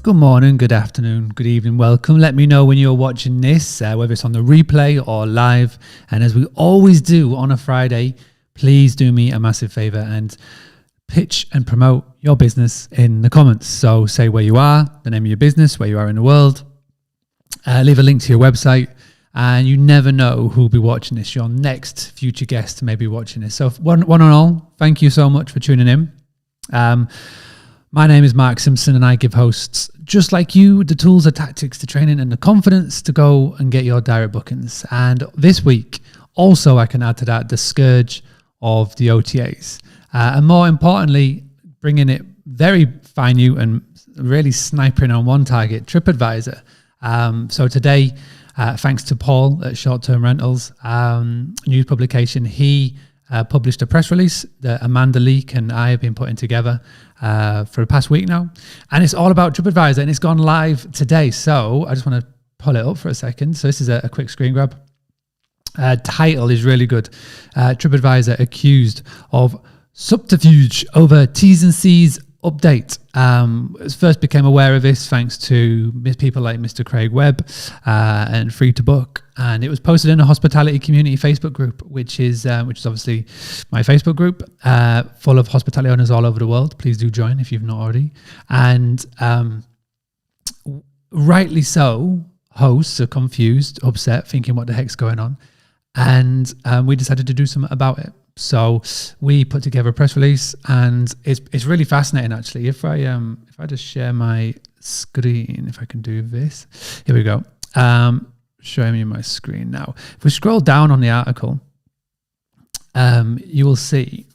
Good morning, good afternoon, good evening, welcome. Let me know when you're watching this, whether it's on the replay or live. And as we always do on a Friday, please do me a massive favor and pitch and promote your business in the comments. So say where you are, the name of your business, where you are in the world. Leave a link to your website, and you never know who'll be watching this. Your next future guest may be watching this. So one and all, thank you so much for tuning in. My name is Mark Simpson, and I give hosts just like you the tools, the tactics, the training, and the confidence to go and get your direct bookings. And this week, also, I can add to that the scourge of the OTAs. And more importantly, bringing it very fine and really sniping on one target, Tripadvisor. So today, thanks to Paul at Short Term Rentals news publication, he published a press release that Amanda Leake and I have been putting together for the past week now. And it's all about Tripadvisor, and it's gone live today. So I just want to pull it up for a second. So this is a quick screen grab. Title is really good. Tripadvisor accused of subterfuge over T&Cs update. First became aware of this thanks to people like Mr. Craig Webb and Free to Book, and it was posted in a hospitality community Facebook group, which is obviously my Facebook group, full of hospitality owners all over the world. Please do join if you've not already. And rightly so, hosts are confused, upset, thinking what the heck's going on, and we decided to do something about it. So we put together a press release, and it's really fascinating actually. If I just share my screen, if I can do this, here we go. Showing you my screen now. If we scroll down on the article, you will see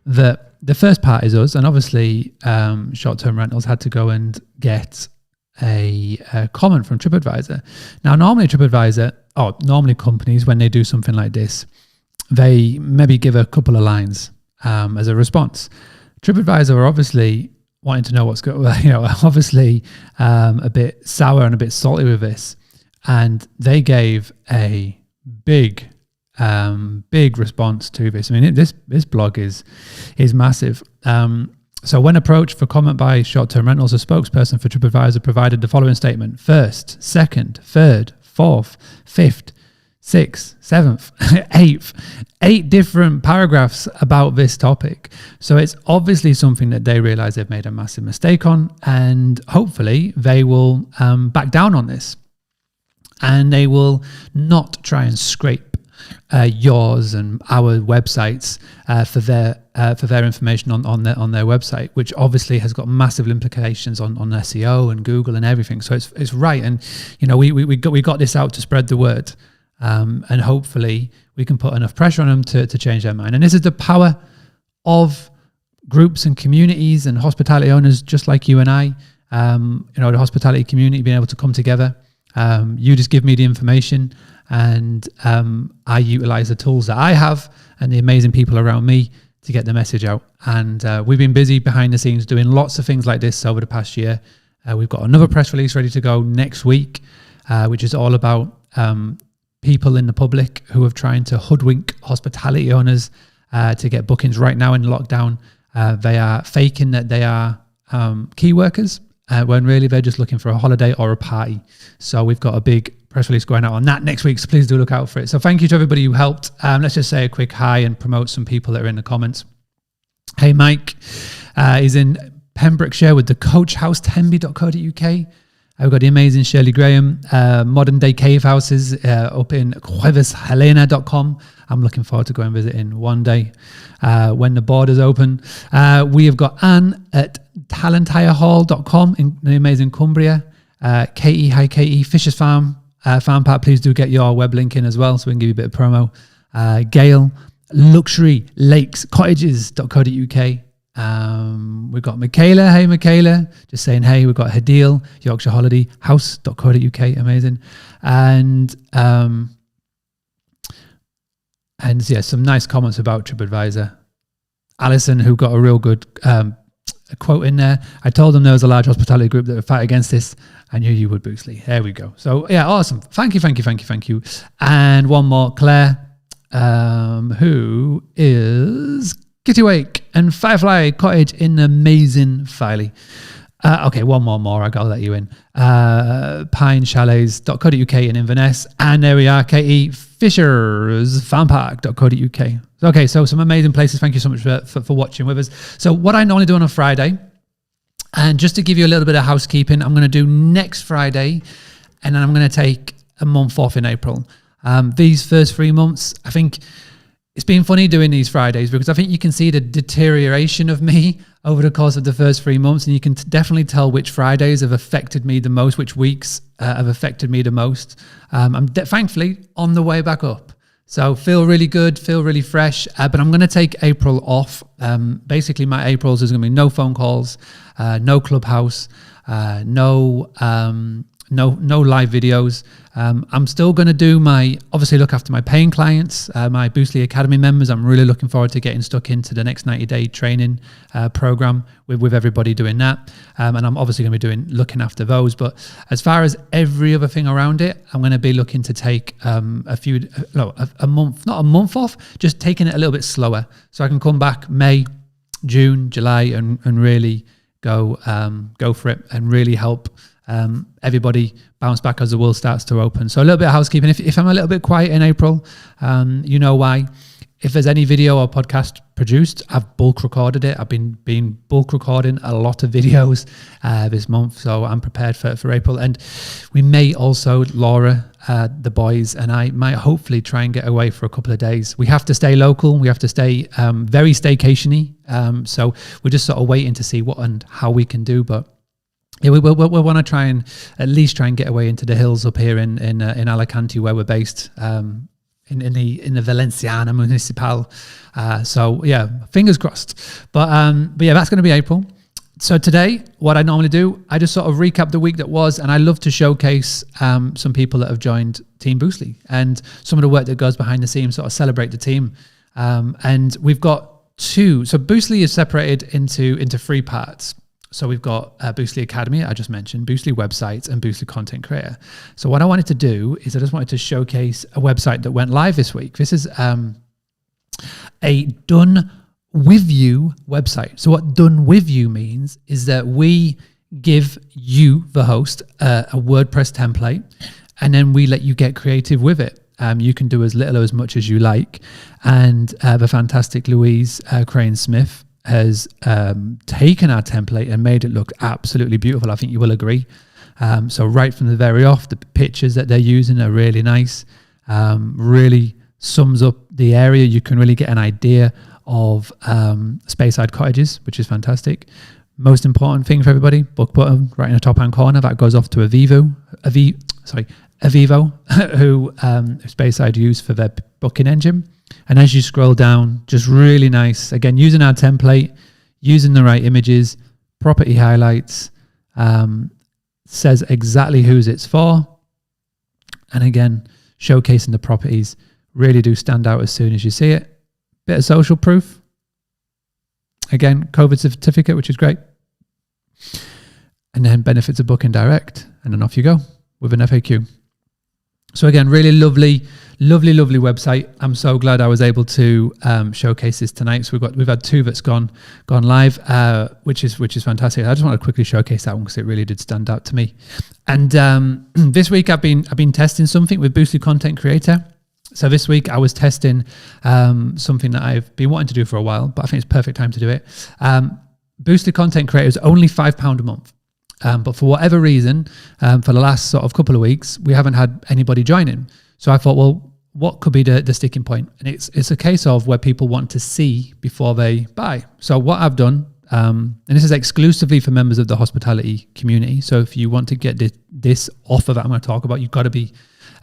that the first part is us, and obviously Short-Term Rentals had to go and get a comment from Tripadvisor. Now, normally companies, when they do something like this, they maybe give a couple of lines as a response. Tripadvisor are obviously wanting to know what's going on, obviously a bit sour and a bit salty with this. And they gave a big response to this. I mean, this blog is massive. So when approached for comment by Short-Term Rentals, a spokesperson for Tripadvisor provided the following statement: first, second, third, fourth, fifth, sixth, seventh, eighth, 8 different paragraphs about this topic. So it's obviously something that they realize they've made a massive mistake on, and hopefully they will back down on this, and they will not try and scrape yours and our websites for their information on their website, which obviously has got massive implications on SEO and Google and everything. So it's right, and we got this out to spread the word. And hopefully we can put enough pressure on them to change their mind. And this is the power of groups and communities and hospitality owners just like you and I, the hospitality community being able to come together. You just give me the information, and I utilize the tools that I have and the amazing people around me to get the message out. And we've been busy behind the scenes doing lots of things like this over the past year. We've got another press release ready to go next week, which is all about people in the public who are trying to hoodwink hospitality owners to get bookings right now in lockdown. They are faking that they are key workers when really they're just looking for a holiday or a party. So we've got a big press release going out on that next week, so please do look out for it. So thank you to everybody who helped. Let's just say a quick hi and promote some people that are in the comments. Hey, Mike is in Pembrokeshire with the Coach House, tenby.co.uk. We've got the amazing Shirley Graham, Modern Day Cave Houses up in cuevashelena.com. I'm looking forward to going visiting one day when the borders open. We have got Anne at talenttirehall.com in the amazing Cumbria. Katie, hi Katie, Fisher's Farm, Farm Park, please do get your web link in as well so we can give you a bit of promo. Gail, Luxury Lakes Cottages.co.uk. We've got Michaela. Hey Michaela, just saying hey. We've got Hadil, Yorkshire Holiday House.co.uk, amazing. And yeah, some nice comments about Tripadvisor. Alison, who got a real good quote in there. I told them there was a large hospitality group that would fight against this. I knew you would, Boostly. There we go. So yeah, awesome. Thank you. And one more, Claire, who is Kitty Wake and Firefly Cottage in amazing Filey. Okay, one more. I'll let you in. Pinechalets.co.uk in Inverness. And there we are, Katie, fishersfarmpark.co.uk. Okay, so some amazing places. Thank you so much for watching with us. So what I normally do on a Friday, and just to give you a little bit of housekeeping, I'm going to do next Friday, and then I'm going to take a month off in April. These first 3 months, I think it's been funny doing these Fridays because I think you can see the deterioration of me over the course of the first 3 months, and you can definitely tell which Fridays have affected me the most, which weeks have affected me the most. I'm thankfully on the way back up. So feel really good, feel really fresh, but I'm going to take April off. Basically, my Aprils is going to be no phone calls, no Clubhouse, no live videos. I'm still going to obviously look after my paying clients, my Boostly Academy members. I'm really looking forward to getting stuck into the next 90-day training program with everybody doing that. And I'm obviously going to be looking after those. But as far as every other thing around it, I'm going to be looking to take a month, not a month off, just taking it a little bit slower. So I can come back May, June, July and really go for it and really help everybody bounce back as the world starts to open. So a little bit of housekeeping. If I'm a little bit quiet in April, you know why. If there's any video or podcast produced, I've bulk recorded it. I've been bulk recording a lot of videos this month, so I'm prepared for April. And we may also, Laura, the boys and I might hopefully try and get away for a couple of days. We have to stay local. We have to stay very staycation-y. So we're just sort of waiting to see what and how we can do, but yeah, we want to try and at least try and get away into the hills up here in Alicante, where we're based, in the Valenciana Municipal. So yeah, fingers crossed. But yeah, that's going to be April. So today, what I normally do, I just sort of recap the week that was, and I love to showcase some people that have joined Team Boostly and some of the work that goes behind the scenes, sort of celebrate the team. And we've got two. So Boostly is separated into 3 parts. So we've got Boostly Academy, I just mentioned, Boostly websites, and Boostly Content Creator. So what I wanted to do is I just wanted to showcase a website that went live this week. This is a Done With You website. So what Done With You means is that we give you, the host, a WordPress template, and then we let you get creative with it. You can do as little or as much as you like. And the fantastic Louise Crane-Smith has taken our template and made it look absolutely beautiful. I think you will agree. So right from the very off, the pictures that they're using are really nice. Really sums up the area. You can really get an idea of Speyside cottages, which is fantastic. Most important thing for everybody, book button right in the top hand corner. That goes off to Avivo, who Speyside use for their booking engine. And as you scroll down, just really nice. Again, using our template, using the right images, property highlights, says exactly whose it's for. And again, showcasing the properties really do stand out as soon as you see it. Bit of social proof. Again, COVID certificate, which is great. And then benefits of booking direct. And then off you go with an FAQ. So again, really lovely website. I'm so glad I was able to showcase this tonight. So we've had 2 that's gone live, which is fantastic. I just want to quickly showcase that one because it really did stand out to me. And this week I've been testing something with Boostly Content Creator. So this week I was testing something that I've been wanting to do for a while, but I think it's perfect time to do it. Boostly Content Creator is only £5 a month. But for whatever reason, for the last sort of couple of weeks, we haven't had anybody joining. So I thought, well, what could be the sticking point? And it's a case of where people want to see before they buy. So what I've done, and this is exclusively for members of the hospitality community. So if you want to get this offer that I'm going to talk about, you've got to be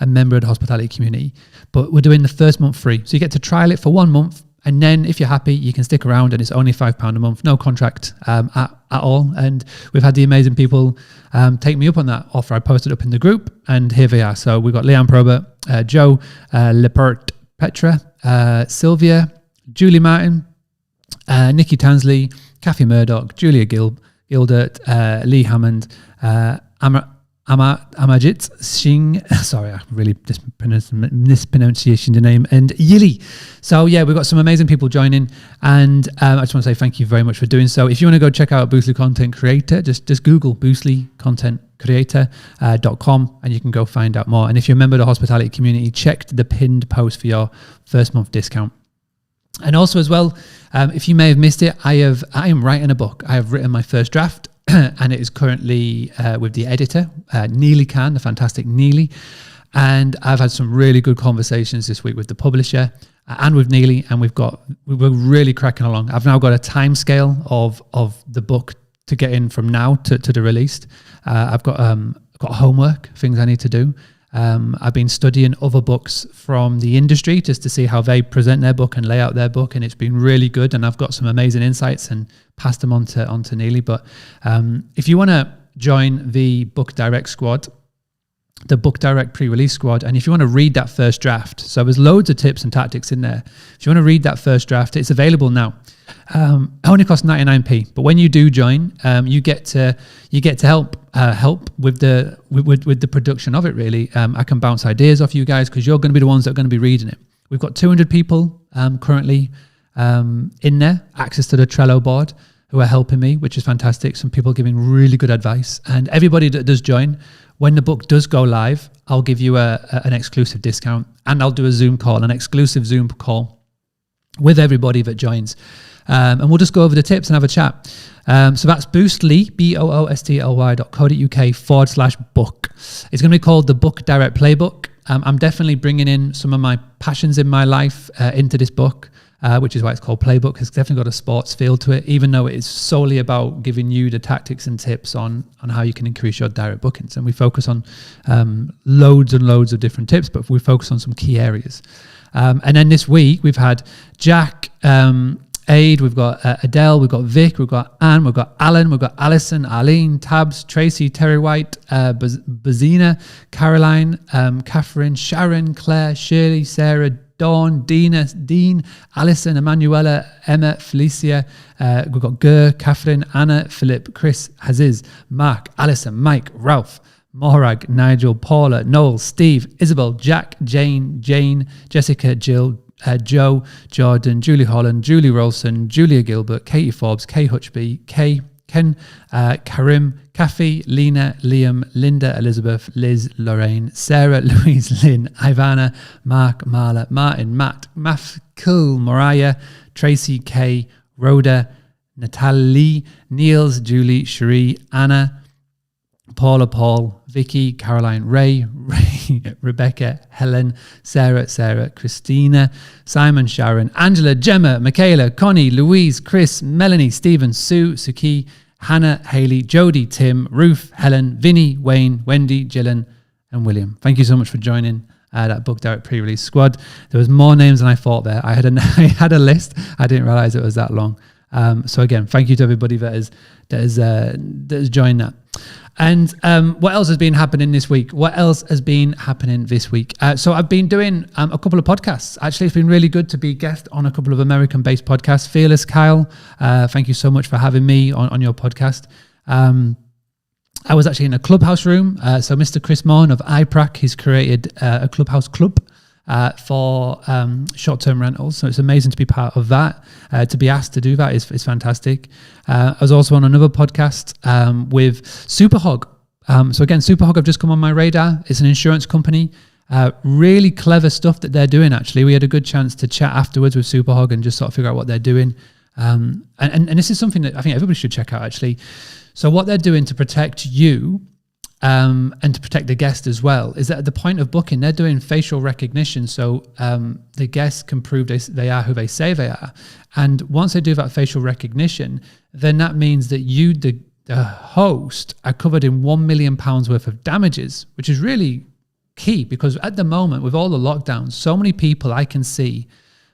a member of the hospitality community. But we're doing the first month free. So you get to trial it for 1 month. And then if you're happy, you can stick around, and it's only £5 a month, no contract at all. And we've had the amazing people take me up on that offer. I posted up in the group, and here they are. So we've got Leanne Probert, Joe Lepert, Petra, Sylvia, Julie Martin, Nikki Tansley, Kathy Murdoch, Julia Gildert, Lee Hammond, Amajit Singh, sorry, I really mispronunciation the name, and Yili. So yeah, we've got some amazing people joining, and I just want to say thank you very much for doing so. If you want to go check out Boostly Content Creator, just Google Boostly Content Creator.com and you can go find out more. And if you're a member of the hospitality community, check the pinned post for your first month discount. And also as well, if you may have missed it, I am writing a book. I have written my first draft. And it is currently with the editor, Neely Khan, the fantastic Neely. And I've had some really good conversations this week with the publisher and with Neely, and we're really cracking along. I've now got a time scale of the book to get in from now to the release. I've got homework, things I need to do. I've been studying other books from the industry just to see how they present their book and lay out their book, and it's been really good. And I've got some amazing insights and passed them on to Neely. But if you want to join the Book Direct squad, the Book Direct pre-release squad, and if you want to read that first draft, so there's loads of tips and tactics in there. If you want to read that first draft, it's available now. It only costs 99p, but when you do join, you get to help with the production of it. Really, I can bounce ideas off you guys because you're going to be the ones that are going to be reading it. We've got 200 people currently in there, access to the Trello board, who are helping me, which is fantastic. Some people giving really good advice, and everybody that does join, when the book does go live, I'll give you an exclusive discount, and I'll do an exclusive Zoom call with everybody that joins. And we'll just go over the tips and have a chat. So that's Boostly, boostly.co.uk/book. It's going to be called the Book Direct Playbook. I'm definitely bringing in some of my passions in my life into this book, which is why it's called Playbook. It's definitely got a sports feel to it, even though it is solely about giving you the tactics and tips on how you can increase your direct bookings. And we focus on loads and loads of different tips, but we focus on some key areas. And then this week, we've had Jack, Aid, we've got Adele, we've got Vic, we've got Anne, we've got Alan, we've got Alison, Arlene, Tabs, Tracy, Terry White, Bazina, Caroline, Catherine, Sharon, Claire, Shirley, Sarah, Dawn, Dean, Alison, Emanuela, Emma, Felicia, we've got Gur, Catherine, Anna, Philip, Chris, Aziz, Mark, Alison, Mike, Ralph, Morag, Nigel, Paula, Noel, Steve, Isabel, Jack, Jane, Jessica, Jill, Joe, Jordan, Julie Holland, Julie Rolson, Julia Gilbert, Katie Forbes, Kay Hutchby, Kay, Ken, Karim, Kathy, Lena, Liam, Linda, Elizabeth, Liz, Lorraine, Sarah, Louise, Lynn, Ivana, Mark, Marla, Martin, Matt, Cool, Mariah, Tracy, Kay, Rhoda, Natalie, Niels, Julie, Cherie, Anna, Paula, Paul, Vicky, Caroline, Ray, Rebecca, Helen, Sarah, Christina, Simon, Sharon, Angela, Gemma, Michaela, Connie, Louise, Chris, Melanie, Stephen, Sue, Suki, Hannah, Haley, Jody, Tim, Ruth, Helen, Vinny, Wayne, Wendy, Gillian, and William. Thank you so much for joining that Book Direct pre-release squad. There was more names than I thought there. I had a list. I didn't realize it was that long. So again, thank you to everybody that has joined that. And what else has been happening this week? So I've been doing a couple of podcasts. Actually, it's been really good to be a guest on a couple of American-based podcasts. Fearless Kyle, thank you so much for having me on your podcast. I was actually in a clubhouse room. So Mr. Chris Morn of iPrac, he's created a clubhouse club for short-term rentals. So it's amazing to be part of that. To be asked to do that is fantastic. I was also on another podcast with Superhog. So again, Superhog have just come on my radar. It's an insurance company. Really clever stuff that they're doing, actually. We had a good chance to chat afterwards with Superhog and just sort of figure out what they're doing. And this is something that I think everybody should check out, actually. So what they're doing to protect you and to protect the guest as well is that at the point of booking, they're doing facial recognition. So the guests can prove they are who they say they are. And once they do that facial recognition, then that means that you, the host, are covered in £1 million worth of damages, which is really key because at the moment, with all the lockdowns, so many people I can see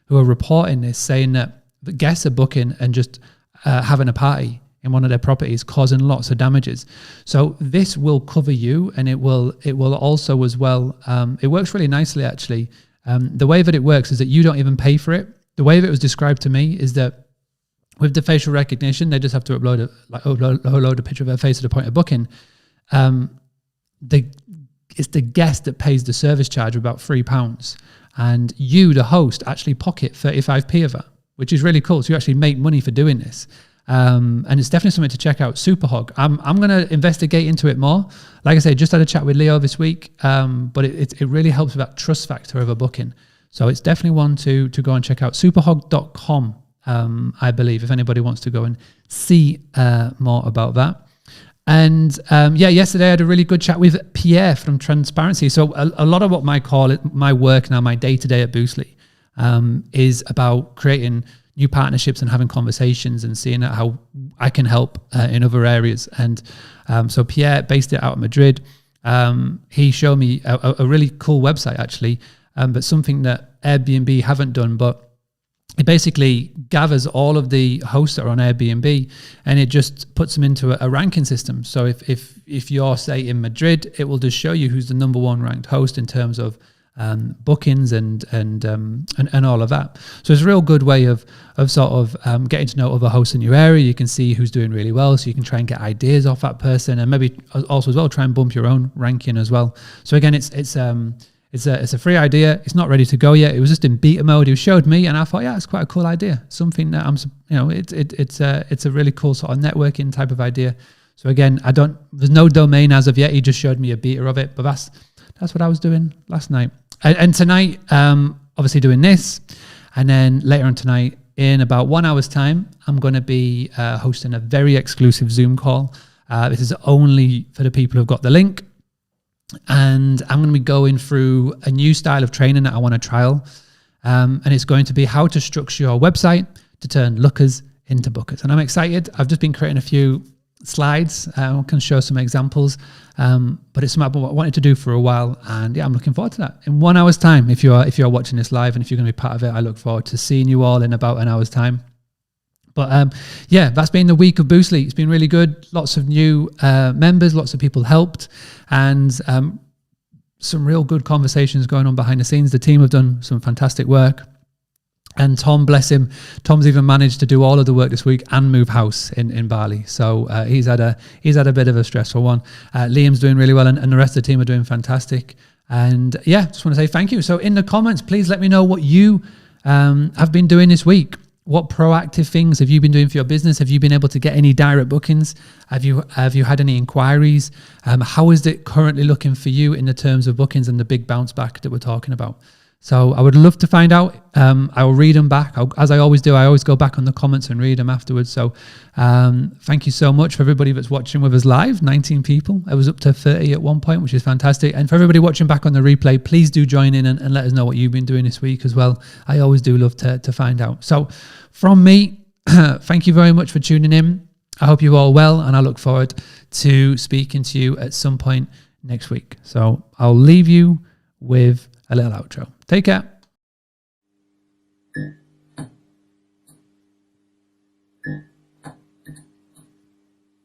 who are reporting this, saying that the guests are booking and just having a party in one of their properties, causing lots of damages. So this will cover you, and it will also as well. It works really nicely, actually. The way that it works is that you don't even pay for it. The way that it was described to me is that with the facial recognition, they just have to upload a picture of their face at the point of booking. The it's the guest that pays the service charge of about £3, and you, the host, actually pocket 35p of that, which is really cool. So you actually make money for doing this. And it's definitely something to check out. Superhog. I'm going to investigate into it more. Like I say, just had a chat with Leo this week, but it really helps with that trust factor of a booking. So it's definitely one to go and check out. Superhog.com, I believe, if anybody wants to go and see more about that. And yesterday I had a really good chat with Pierre from Transparency. So a lot of what my work now, my day-to-day at Boostly, is about creating new partnerships and having conversations and seeing how I can help in other areas. And so Pierre, based it out of Madrid, he showed me a really cool website actually, but something that Airbnb haven't done, but it basically gathers all of the hosts that are on Airbnb and it just puts them into a ranking system. So if you're, say, in Madrid, it will just show you who's the number one ranked host in terms of bookings and all of that. So it's a real good way of sort of getting to know other hosts in your area. You can see who's doing really well, so you can try and get ideas off that person, and maybe also as well try and bump your own ranking as well. So again, it's a free idea. It's not ready to go yet. It was just in beta mode. He showed me, and I thought, yeah, it's quite a cool idea. Something that it's a really cool sort of networking type of idea. So again, there's no domain as of yet. He just showed me a beta of it, but that's what I was doing last night. And tonight, obviously doing this, and then later on tonight, in about 1 hour's time, I'm going to be hosting a very exclusive Zoom call. This is only for the people who've got the link. And I'm going to be going through a new style of training that I want to trial. And it's going to be how to structure your website to turn lookers into bookers. And I'm excited. I've just been creating a few slides. I can show some examples. But it's something I wanted to do for a while. And yeah, I'm looking forward to that. In 1 hour's time, if you're watching this live and if you're going to be part of it, I look forward to seeing you all in about an hour's time. But that's been the week of Boostly. It's been really good. Lots of new members, lots of people helped, and some real good conversations going on behind the scenes. The team have done some fantastic work. And Tom, bless him, Tom's even managed to do all of the work this week and move house in Bali. So he's had a bit of a stressful one. Liam's doing really well, and the rest of the team are doing fantastic. And yeah, just want to say thank you. So in the comments, please let me know what you have been doing this week. What proactive things have you been doing for your business? Have you been able to get any direct bookings? Have you had any inquiries? How is it currently looking for you in the terms of bookings and the big bounce back that we're talking about? So I would love to find out. I will read them back. As I always do, I always go back on the comments and read them afterwards. So thank you so much for everybody that's watching with us live. 19 people. I was up to 30 at one point, which is fantastic. And for everybody watching back on the replay, please do join in and let us know what you've been doing this week as well. I always do love to find out. So from me, thank you very much for tuning in. I hope you're all well, and I look forward to speaking to you at some point next week. So I'll leave you with a little outro. Take care.